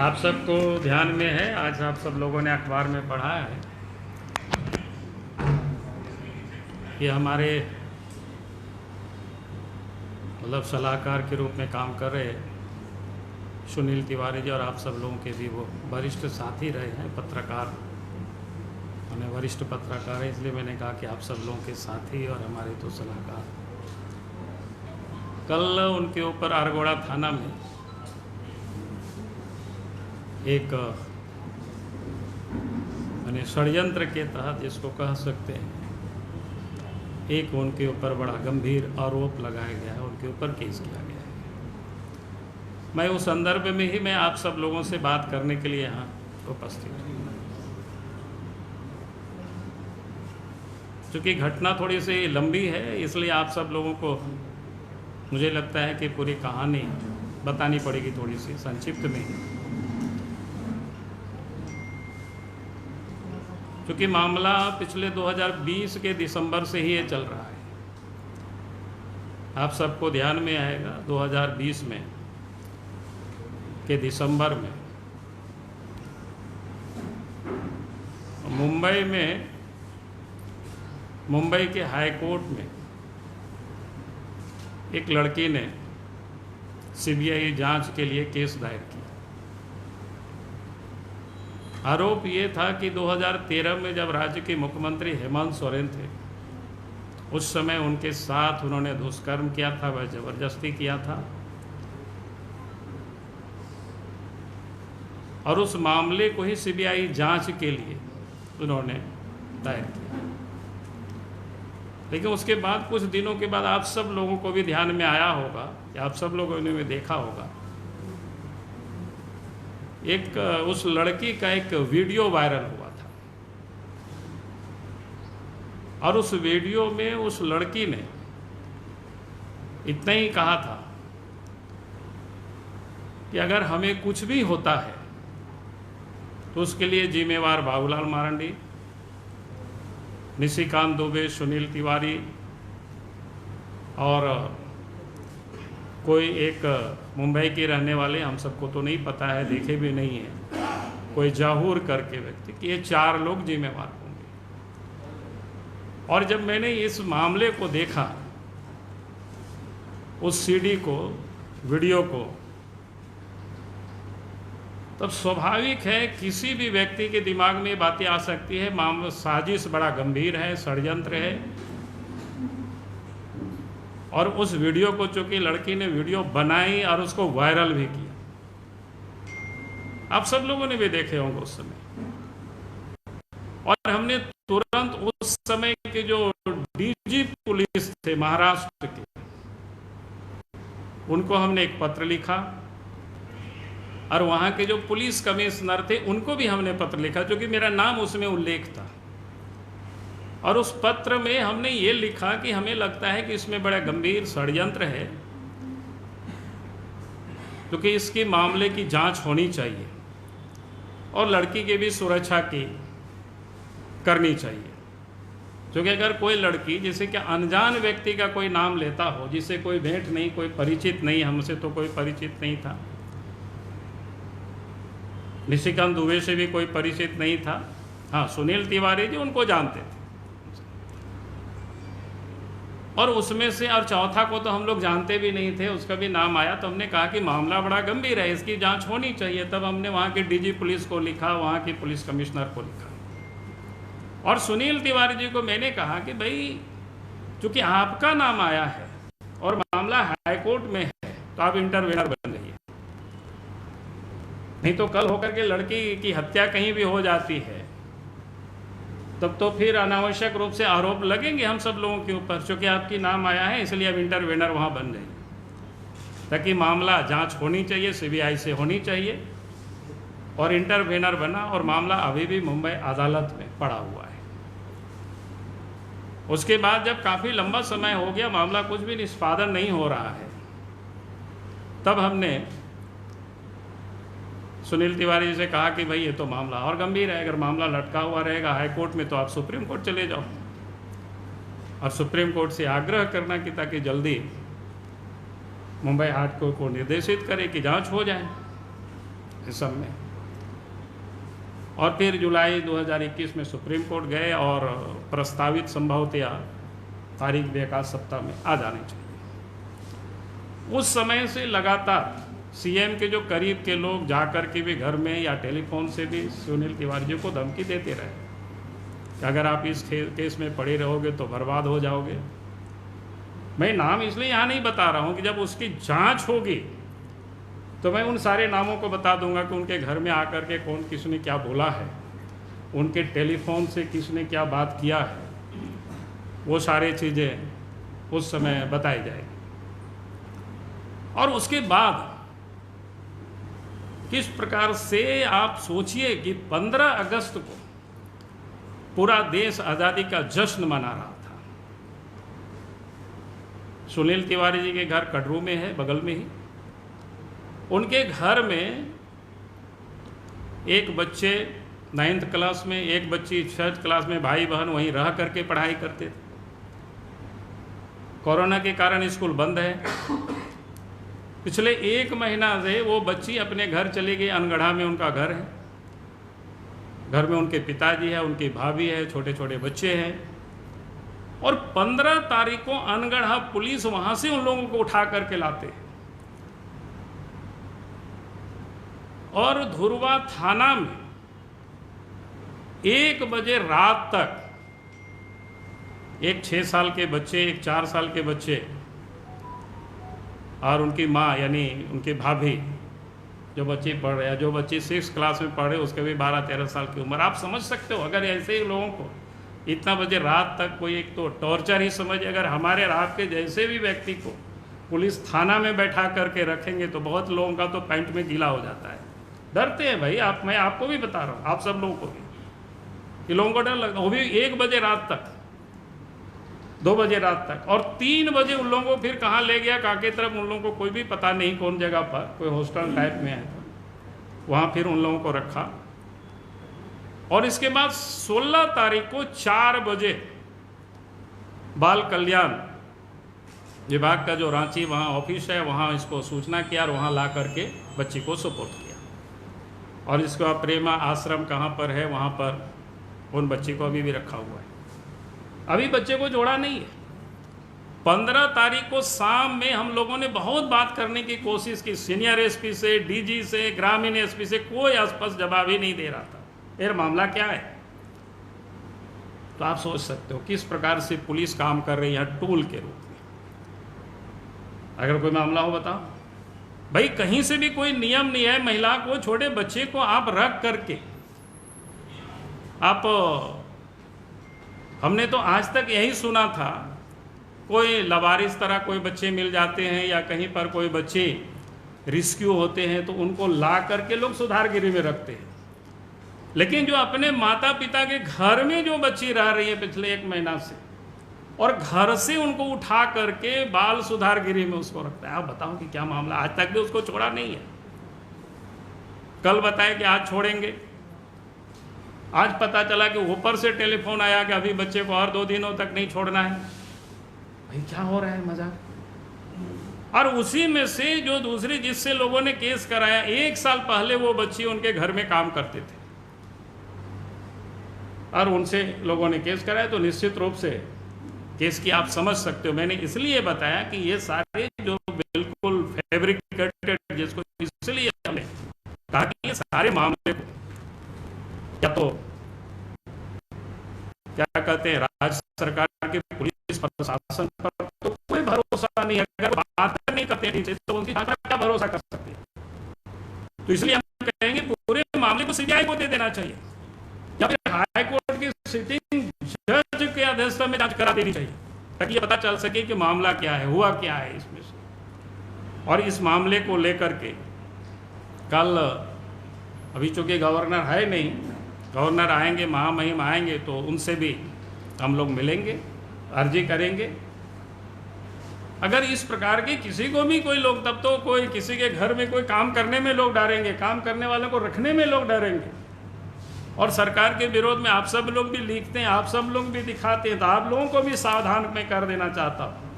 आप सबको ध्यान में है, आज आप सब लोगों ने अखबार में पढ़ा है कि हमारे सलाहकार के रूप में काम कर रहे सुनील तिवारी जी, और आप सब लोगों के भी वो वरिष्ठ साथी रहे हैं, पत्रकार, उन्हें वरिष्ठ पत्रकार है, इसलिए मैंने कहा कि आप सब लोगों के साथी और हमारे तो सलाहकार। कल उनके ऊपर आरगोड़ा थाना में एक षड्यंत्र के तहत, जिसको कह सकते हैं, एक उनके ऊपर बड़ा गंभीर आरोप लगाया गया है, उनके ऊपर केस किया गया है। मैं उस संदर्भ में ही मैं आप सब लोगों से बात करने के लिए यहाँ उपस्थित हूँ। चूँकि घटना थोड़ी सी लंबी है, इसलिए आप सब लोगों को मुझे लगता है कि पूरी कहानी बतानी पड़ेगी थोड़ी सी संक्षिप्त में। क्योंकि मामला पिछले 2020 के दिसंबर से ही ये चल रहा है। आप सबको ध्यान में आएगा 2020 में के दिसंबर में मुंबई के हाई कोर्ट में एक लड़की ने सीबीआई जांच के लिए केस दायर किया। आरोप ये था कि 2013 में जब राज्य के मुख्यमंत्री हेमंत सोरेन थे, उस समय उनके साथ उन्होंने दुष्कर्म किया था, वह जबरदस्ती किया था, और उस मामले को ही सीबीआई जांच के लिए उन्होंने दायर किया। लेकिन उसके बाद कुछ दिनों के बाद आप सब लोगों को भी ध्यान में आया होगा, या आप सब लोगों ने भी देखा होगा, एक उस लड़की का एक वीडियो वायरल हुआ था, और उस वीडियो में उस लड़की ने इतना ही कहा था कि अगर हमें कुछ भी होता है तो उसके लिए जिम्मेवार बाबूलाल मारंडी, निशिकांत दुबे, सुनील तिवारी और कोई एक मुंबई के रहने वाले, हम सबको तो नहीं पता है, देखे भी नहीं है, कोई जहूर करके व्यक्ति, कि ये 4 लोग जिम्मेवार होंगे। और जब मैंने इस मामले को देखा, उस सीडी को, वीडियो को, तब स्वाभाविक है किसी भी व्यक्ति के दिमाग में बातें आ सकती है, मामला साजिश बड़ा गंभीर है, षड्यंत्र है। और उस वीडियो को चूंकि लड़की ने वीडियो बनाई और उसको वायरल भी किया, आप सब लोगों ने भी देखे होंगे उस समय, और हमने तुरंत उस समय के जो डीजी पुलिस थे महाराष्ट्र के, उनको हमने एक पत्र लिखा, और वहाँ के जो पुलिस कमिश्नर थे उनको भी हमने पत्र लिखा, क्योंकि मेरा नाम उसमें उल्लेख था। और उस पत्र में हमने ये लिखा कि हमें लगता है कि इसमें बड़ा गंभीर षड्यंत्र है, क्योंकि इसके मामले की जांच होनी चाहिए और लड़की की भी सुरक्षा की करनी चाहिए। क्योंकि अगर कोई लड़की, जैसे कि अनजान व्यक्ति का कोई नाम लेता हो, जिसे कोई भेंट नहीं, कोई परिचित नहीं, हमसे तो कोई परिचित नहीं था, निशिकांत दुबे से भी कोई परिचित नहीं था, हाँ सुनील तिवारी जी उनको जानते थे, और उसमें से और चौथा को तो हम लोग जानते भी नहीं थे, उसका भी नाम आया। तो हमने कहा कि मामला बड़ा गंभीर है, इसकी जांच होनी चाहिए। तब हमने वहाँ के डीजी पुलिस को लिखा, वहाँ की पुलिस कमिश्नर को लिखा, और सुनील तिवारी जी को मैंने कहा कि भाई चूँकि आपका नाम आया है और मामला हाईकोर्ट में है, तो आप इंटरवेनर बन जाइए, नहीं तो कल होकर के लड़की की हत्या कहीं भी हो जाती है, तब तो फिर अनावश्यक रूप से आरोप लगेंगे हम सब लोगों के ऊपर। चूँकि आपकी नाम आया है, इसलिए अब इंटरवेनर वहाँ बन जाइए, ताकि मामला जांच होनी चाहिए, सीबीआई से होनी चाहिए। और इंटरवेनर बना, और मामला अभी भी मुंबई अदालत में पड़ा हुआ है। उसके बाद जब काफ़ी लंबा समय हो गया, मामला कुछ भी निष्पादन नहीं हो रहा है, तब हमने सुनील तिवारी जी से कहा कि भाई ये तो मामला और गंभीर है, अगर मामला लटका हुआ रहेगा हाई कोर्ट में तो आप सुप्रीम कोर्ट चले जाओ, और सुप्रीम कोर्ट से आग्रह करना कि ताकि जल्दी मुंबई हाई कोर्ट को निर्देशित करे कि जांच हो जाए। इस सब में। और फिर जुलाई 2021 में सुप्रीम कोर्ट गए और प्रस्तावित संभवतया तारीख भी एक आध सप्ताह में आ जाने चाहिए। उस समय से लगातार सीएम के जो करीब के लोग जाकर के भी घर में या टेलीफोन से भी सुनील तिवारी जी को धमकी देते रहे कि अगर आप इस केस में पड़े रहोगे तो बर्बाद हो जाओगे। मैं नाम इसलिए यहाँ नहीं बता रहा हूँ कि जब उसकी जांच होगी तो मैं उन सारे नामों को बता दूंगा कि उनके घर में आकर के कौन किसने क्या बोला है, उनके टेलीफोन से किसने क्या बात किया है, वो सारी चीज़ें उस समय बताई जाएगी। और उसके बाद किस प्रकार से आप सोचिए कि 15 अगस्त को पूरा देश आज़ादी का जश्न मना रहा था। सुनील तिवारी जी के घर कटरू में है, बगल में ही। उनके घर में एक बच्चे 9th क्लास में, एक बच्ची 6th क्लास में, भाई बहन वहीं रह करके पढ़ाई करते थे। कोरोना के कारण स्कूल बंद है। पिछले 1 महीना से वो बच्ची अपने घर चली गई। अनगढ़ा में उनका घर है। घर में उनके पिताजी है, उनकी भाभी है, छोटे छोटे बच्चे हैं। और 15 तारीख को अनगढ़ा पुलिस वहां से उन लोगों को उठा करके लाते हैं और धुरवा थाना में 1 बजे रात तक एक 6 साल के बच्चे, एक 4 साल के बच्चे और उनकी माँ यानी उनकी भाभी, जो बच्चे पढ़ रहे हैं, जो बच्चे 6th क्लास में पढ़ रहे, उसके भी 12-13 साल की उम्र। आप समझ सकते हो अगर ऐसे ही लोगों को इतना बजे रात तक कोई, एक तो टॉर्चर ही समझिए, अगर हमारे आपके जैसे भी व्यक्ति को पुलिस थाना में बैठा करके रखेंगे तो बहुत लोगों का तो पैंट में गीला हो जाता है। डरते हैं भाई। मैं आपको भी बता रहा हूँ, आप सब लोगों को भी, कि लोगों को डर लगता है। वो भी 1 बजे रात तक, 2 बजे रात तक। और 3 बजे उन लोगों को फिर कहाँ ले गया, काके तरफ, उन लोगों को कोई भी पता नहीं कौन जगह पर, कोई हॉस्टल टाइप में है, वहाँ फिर उन लोगों को रखा। और इसके बाद 16 तारीख को 4 बजे बाल कल्याण विभाग का जो रांची वहाँ ऑफिस है, वहाँ इसको सूचना किया और वहाँ ला करके बच्ची को सुपुर्द किया। और इसके बाद प्रेमा आश्रम कहाँ पर है, वहाँ पर उन बच्ची को अभी भी रखा हुआ है। अभी बच्चे को जोड़ा नहीं है। 15 तारीख को शाम में हम लोगों ने बहुत बात करने की कोशिश की, सीनियर एसपी से, डीजी से, ग्रामीण एसपी से, कोई स्पष्ट जवाब ही नहीं दे रहा था। यार मामला क्या है? तो आप सोच सकते हो किस प्रकार से पुलिस काम कर रही है टूल के रूप में। अगर कोई मामला हो बताओ भाई। कहीं से भी कोई नियम नहीं है। महिला को, छोटे बच्चे को आप रख करके आप, हमने तो आज तक यही सुना था, कोई लवारिस तरह कोई बच्चे मिल जाते हैं या कहीं पर कोई बच्चे रिस्क्यू होते हैं तो उनको ला करके लोग सुधारगिरी में रखते हैं। लेकिन जो अपने माता पिता के घर में जो बच्ची रह रही है पिछले 1 महीना से, और घर से उनको उठा करके बाल सुधारगिरी में उसको रखता है। आप बताओ कि क्या मामला? आज तक भी उसको छोड़ा नहीं है। कल बताए कि आज छोड़ेंगे, आज पता चला कि ऊपर से टेलीफोन आया कि अभी बच्चे को और 2 दिनों तक नहीं छोड़ना है। भाई क्या हो रहा है मजाक। और उसी में से जो दूसरी जिससे लोगों ने केस कराया, 1 साल पहले वो बच्ची उनके घर में काम करते थे और उनसे लोगों ने केस कराया। तो निश्चित रूप से केस की आप समझ सकते हो। मैंने इसलिए बताया कि ये सारे जो बिल्कुल फैब्रिकेटेड, जिसको इसलिए हमने कहा कि ये सारे मामले को या तो क्या कहते हैं, राज्य सरकार के पुलिस प्रशासन पर तो कोई भरोसा नहीं है। अगर बात नहीं करते ठीक से तो उनकी जांच पर क्या भरोसा कर सकते हैं। तो इसलिए हम कहेंगे पूरे मामले को सीबीआई को दे देना चाहिए या फिर हाई कोर्ट की सिटिंग जज के अध्यक्षता में जांच करा देनी चाहिए, ताकि ये पता चल सके कि मामला क्या है, हुआ क्या है इसमें से। और इस मामले को लेकर के कल, अभी चूंकि गवर्नर है नहीं, गवर्नर आएंगे, महामहिम आएंगे, तो उनसे भी हम लोग मिलेंगे, अर्जी करेंगे। अगर इस प्रकार के किसी को भी कोई लोग, तब तो कोई किसी के घर में कोई काम करने में लोग डरेंगे, काम करने वालों को रखने में लोग डरेंगे। और सरकार के विरोध में आप सब लोग भी लिखते हैं, आप सब लोग भी दिखाते हैं, तो आप लोगों को भी सावधान मैं कर देना चाहता हूँ